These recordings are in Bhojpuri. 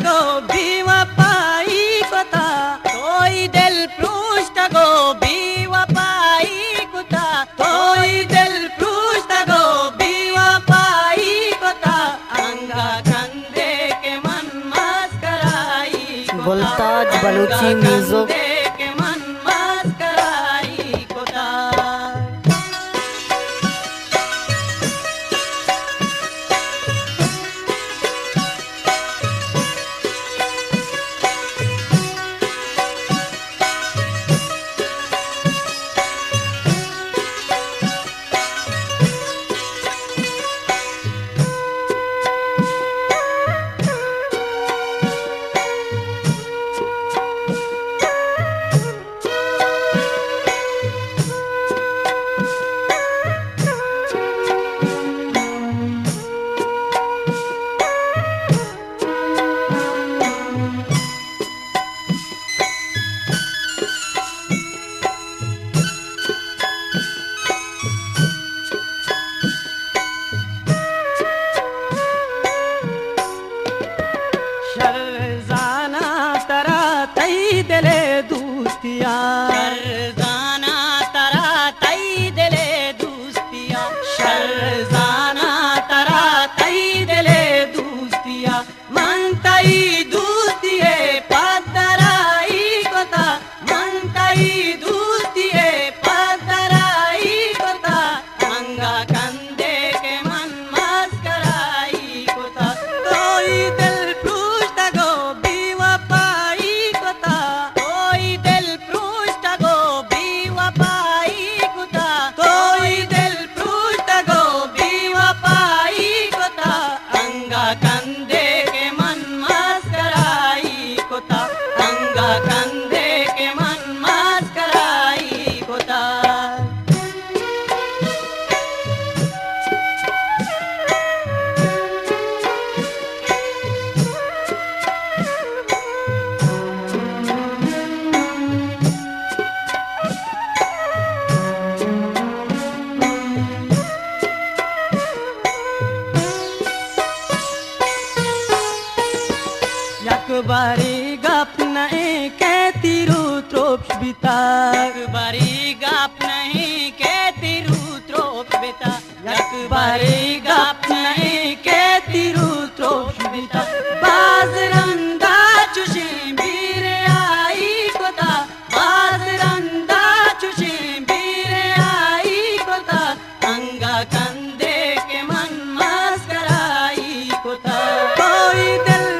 गो बेवफाई कोता कोई दिल पृष्ठ गो बेवफाई कोता कोई दिल पृष्ठ गो बेवफाई कोता अंगा कंधे के मन मस्कराई गुलताज बलूची म्यूजिक। शर्जाना तरा तई दिले दोस्तिया शर्जाना तरा तई दिले दोस्तिया शर्जाना तरा तई दिले दोस्तिया मन तई दोस्तिये पदराई कोता मन तई दोस्तिये पदराई कोता अंगा कंधे के मन मस्कराई कोता कोई दिल कंधे के मन मस्कराई कोता अंगा कंधे के मन मस्कराई कोता बारी गप नहीं कहती रू त्रोप बिता बारी गप नहीं कहती रू त्रोप बिता बारी गप नहीं कहती रू त्रोप बिता बाजरंदा चुशी बीर आई कोता बाजरंदा चुशी बीर आई कोता अंगा कंधे के मन मस्कराई कोता कोई दिल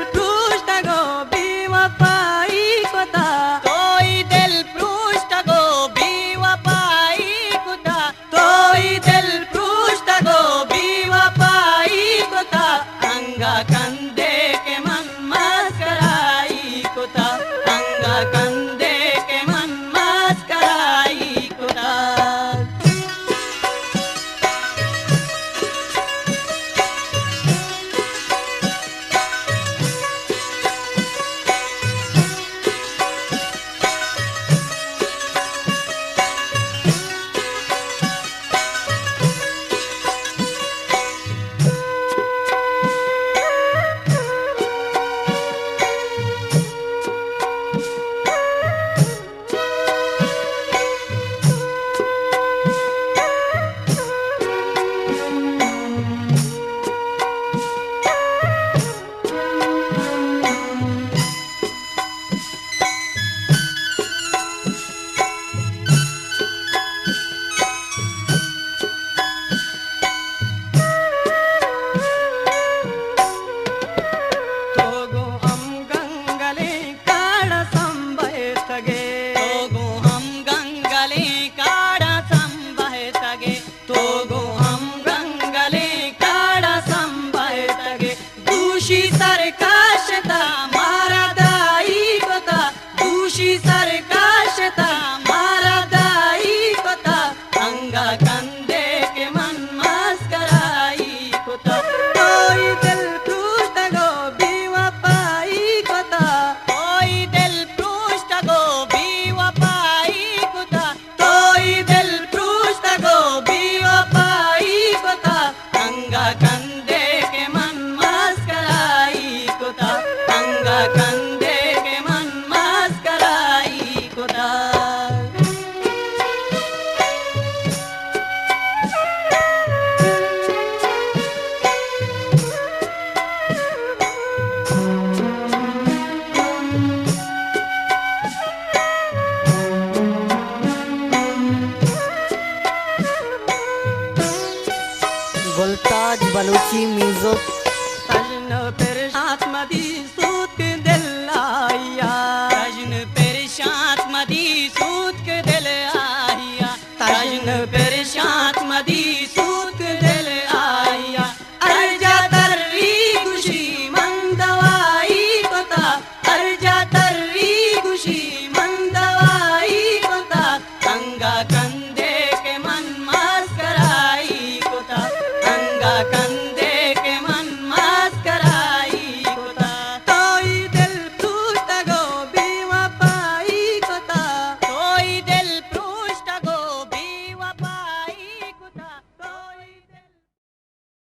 कंधे के मन मस्कराई तीन